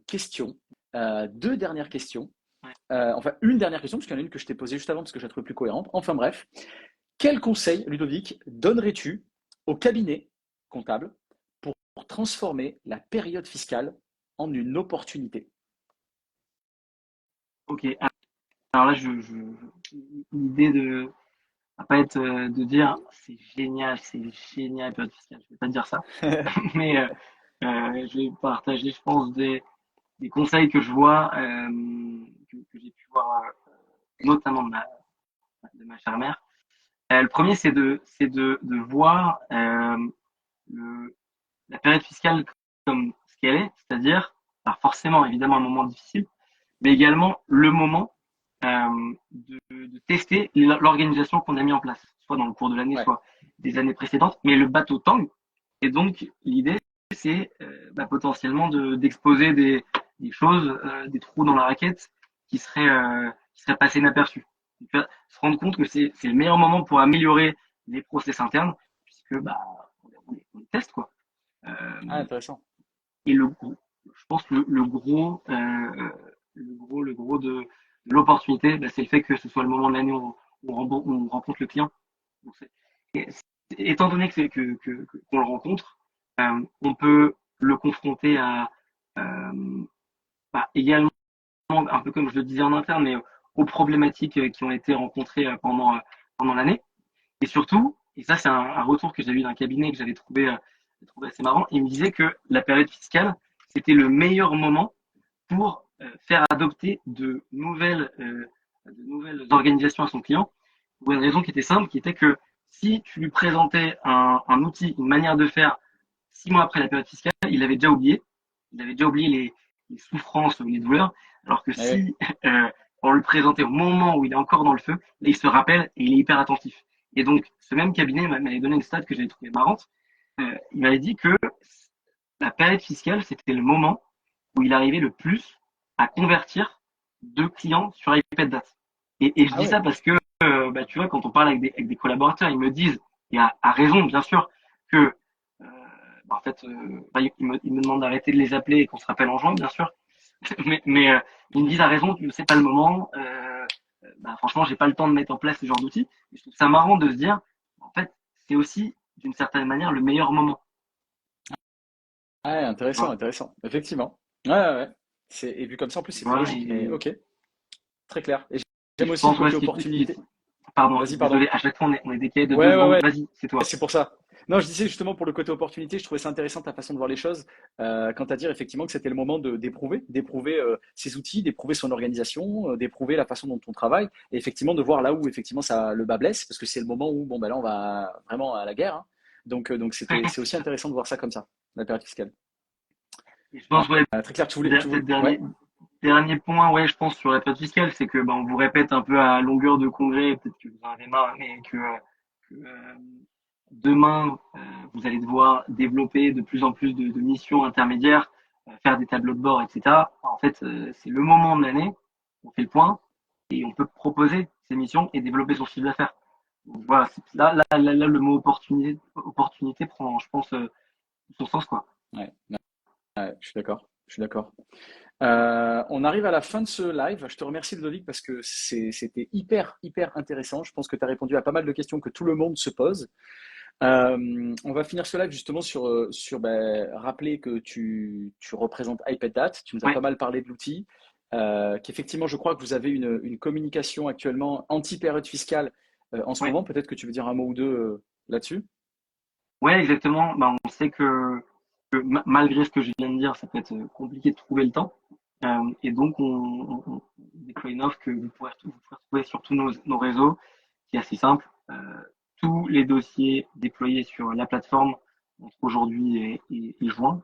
questions. Deux dernières questions. Ouais. Enfin, une dernière question, parce qu'il y en a une que je t'ai posée juste avant, parce que je la trouvais plus cohérente. Enfin bref, quel conseil, Ludovic, donnerais-tu au cabinet comptable pour transformer la période fiscale en une opportunité? Ok. Alors là, l'idée va pas être de dire c'est génial, période fiscale. Je vais pas dire ça, mais je vais partager, je pense, des conseils que je vois, que j'ai pu voir, notamment de ma chère mère. Le premier, c'est de voir le, la période fiscale comme ce qu'elle est, c'est-à-dire, alors forcément, évidemment, un moment difficile, mais également le moment de tester l'organisation qu'on a mis en place, soit dans le cours de l'année, Ouais, soit des années précédentes, mais le bateau tangue. Et donc, l'idée, c'est potentiellement d'exposer des choses, des trous dans la raquette qui seraient passés inaperçus. Donc, se rendre compte que c'est le meilleur moment pour améliorer les process internes, puisque on teste quoi. ah, Euh, intéressant. et je pense que le gros de l'opportunité, c'est le fait que ce soit le moment de l'année où on rencontre le client. Donc, et étant donné qu'on le rencontre, on peut le confronter à également, un peu comme je le disais en interne, mais aux problématiques qui ont été rencontrées pendant l'année. Et surtout, et ça c'est un retour que j'ai eu d'un cabinet que trouvé assez marrant, il me disait que la période fiscale, c'était le meilleur moment pour faire adopter de nouvelles organisations à son client, pour une raison qui était simple, qui était que si tu lui présentais un outil, une manière de faire 6 mois après la période fiscale, il avait déjà oublié les souffrances, les douleurs, alors que Eh oui. si on le présentait au moment où il est encore dans le feu, là, il se rappelle et il est hyper attentif. Et donc, ce même cabinet m'avait donné une stat que j'avais trouvée marrante. Il m'avait dit que la période fiscale, c'était le moment où il arrivait le plus à convertir de clients sur iPad. Et je Ah dis ça ouais. parce que, tu vois, quand on parle avec des collaborateurs, ils me disent, et à raison, bien sûr, que, en fait, ils me demandent d'arrêter de les appeler et qu'on se rappelle en juin, bien sûr. Mais ils me disent à raison que c'est pas le moment. Franchement, j'ai pas le temps de mettre en place ce genre d'outils. Je trouve ça marrant de se dire, en fait, c'est aussi d'une certaine manière le meilleur moment. Ah ouais, Tu intéressant, vois, intéressant. Effectivement. Ouais, ouais, ouais. Et vu comme ça, en plus, tu c'est plus vois logique. Mais ok, très clair. Et et j'aime je aussi le pense, ouais, côté opportunité. pardon, Vas-y, pardon. désolé, à chaque fois on est décalé de deux Ouais, ouais, secondes. ouais. Vas-y, c'est toi. C'est pour ça. Non, je disais justement pour le côté opportunité, je trouvais ça intéressant ta façon de voir les choses. Quant à dire effectivement que c'était le moment d'éprouver ses outils, d'éprouver son organisation, d'éprouver la façon dont on travaille, et effectivement de voir là où effectivement ça le bas blesse, parce que c'est le moment où bon ben là on va vraiment à la guerre, hein. Donc c'est aussi intéressant de voir ça comme ça, la période fiscale. Et je pense, ouais, Très clair, peut-être ouais. dernier point, ouais, je pense sur la période fiscale, c'est que on vous répète un peu à longueur de congrès, peut-être que vous en avez marre, mais que demain, vous allez devoir développer de plus en plus de missions intermédiaires, faire des tableaux de bord, etc. En fait, c'est le moment de l'année, on fait le point et on peut proposer ces missions et développer son chiffre d'affaires. Donc, voilà, là, le mot opportunité prend, je pense, tout son sens, quoi. Ouais, ouais, je suis d'accord. Je suis d'accord. On arrive à la fin de ce live. Je te remercie, Ludovic, parce que c'était hyper intéressant. Je pense que tu as répondu à pas mal de questions que tout le monde se pose. On va finir ce live justement sur rappeler que tu représentes iPadDat. Tu nous as Ouais, pas mal parlé de l'outil. Qu'effectivement, je crois que vous avez une communication actuellement anti-période fiscale en ce ouais, moment. Peut-être que tu veux dire un mot ou deux là-dessus. ouais, exactement. Bah, on sait que malgré ce que je viens de dire, ça peut être compliqué de trouver le temps. Et donc, on déploie une offre que vous pouvez retrouver sur tous nos réseaux, qui est assez simple. Tous les dossiers déployés sur la plateforme entre aujourd'hui et juin,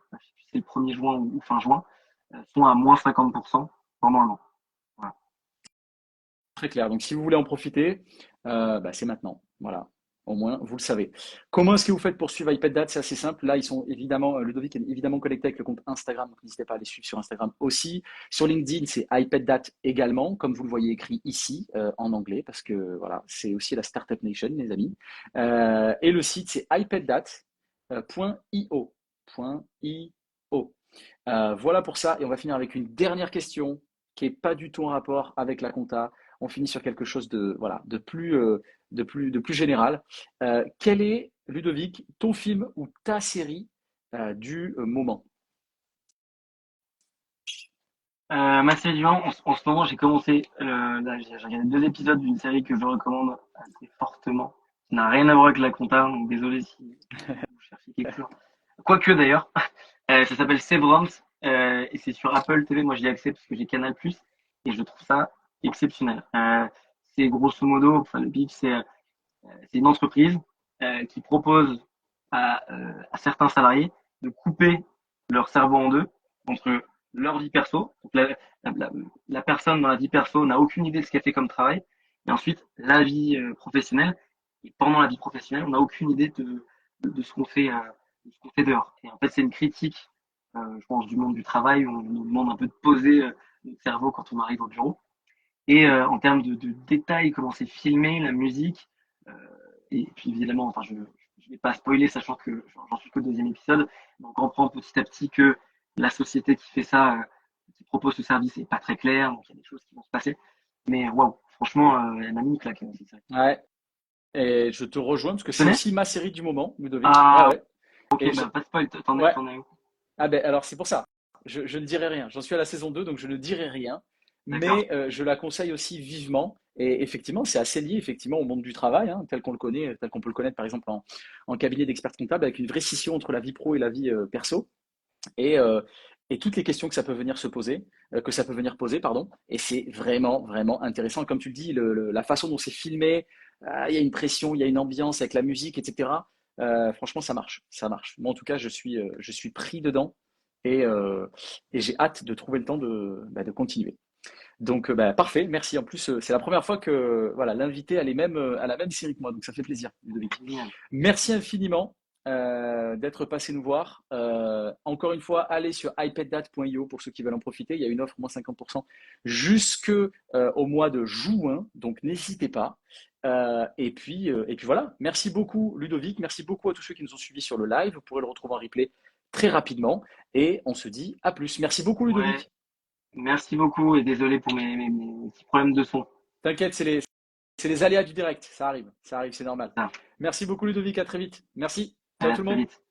c'est le 1er juin ou fin juin, sont à moins 50% pendant un an. Voilà. Très clair. Donc, si vous voulez en profiter, c'est maintenant. Voilà. Au moins, vous le savez. Comment est-ce que vous faites pour suivre iPadDat? C'est assez simple. Là, ils sont évidemment, Ludovic est évidemment connecté avec le compte Instagram. Donc, n'hésitez pas à les suivre sur Instagram aussi. Sur LinkedIn, c'est iPadDat également, comme vous le voyez écrit ici en anglais, parce que voilà, c'est aussi la Startup Nation, les amis. Et le site, c'est iPadDat.io. Voilà pour ça. Et on va finir avec une dernière question qui n'est pas du tout en rapport avec la compta. On finit sur quelque chose de, voilà, de plus général. Quel est, Ludovic, ton film ou ta série du moment? Ma série du moment, en ce moment, j'ai commencé, là, j'ai regardé 2 épisodes d'une série que je recommande assez fortement, qui n'a rien à voir avec la compta, donc désolé si vous cherchez quelque chose. Quoique d'ailleurs, ça s'appelle Severance, et c'est sur Apple TV. Moi, j'y ai accès parce que j'ai Canal+, et je trouve ça exceptionnel. C'est grosso modo, enfin, le pitch, c'est une entreprise qui propose à certains salariés de couper leur cerveau en deux entre leur vie perso. Donc la personne dans la vie perso n'a aucune idée de ce qu'elle fait comme travail. Et ensuite, la vie professionnelle. Et pendant la vie professionnelle, on n'a aucune idée de ce qu'on fait dehors. Et en fait, c'est une critique, je pense, du monde du travail où on nous demande un peu de poser notre cerveau quand on arrive au bureau. Et en termes de détails, comment c'est filmé, la musique, euh, et puis évidemment, enfin, je ne vais pas spoiler, sachant que j'en suis qu'au 2e épisode. Donc, on comprend petit à petit que la société qui fait ça, qui propose ce service, n'est pas très claire, donc il y a des choses qui vont se passer. Mais waouh, franchement, elle m'a mis une claque, cette série. Ouais. Et je te rejoins parce que Tu c'est connais? aussi ma série du moment, Ludovic. Ouais, Ah, ouais. ok, Et bah pas de spoil, ouais. t'en as où? Ah ben alors c'est pour ça. Je ne dirai rien. J'en suis à la saison 2, donc je ne dirai rien. D'accord. Mais je la conseille aussi vivement. Et effectivement, c'est assez lié effectivement au monde du travail, hein, tel qu'on le connaît, tel qu'on peut le connaître par exemple en cabinet d'expert comptable, avec une vraie scission entre la vie pro et la vie perso. Et, euh, et toutes les questions que ça peut venir se poser, que ça peut venir poser, pardon. Et c'est vraiment intéressant. Comme tu le dis, la façon dont c'est filmé, il y a une pression, il y a une ambiance avec la musique, etc. Franchement, ça marche, ça marche. Moi, en tout cas, je suis pris dedans et, euh, et j'ai hâte de trouver le temps de continuer. Donc, parfait, merci. En plus, c'est la première fois que voilà, l'invité a la même série que moi, donc ça fait plaisir, Ludovic. Génial. Merci infiniment d'être passé nous voir. Encore une fois, allez sur iPadDat.io pour ceux qui veulent en profiter. Il y a une offre moins 50% jusque au mois de juin, donc n'hésitez pas. Et puis voilà. Merci beaucoup Ludovic. Merci beaucoup à tous ceux qui nous ont suivis sur le live. Vous pourrez le retrouver en replay très rapidement. Et on se dit à plus. Merci beaucoup Ouais, Ludovic. merci beaucoup et désolé pour mes petits problèmes de son. T'inquiète, c'est les aléas du direct. Ça arrive, c'est normal. Ah, Merci beaucoup Ludovic. À très vite. Merci. Ciao à tout le très monde. vite.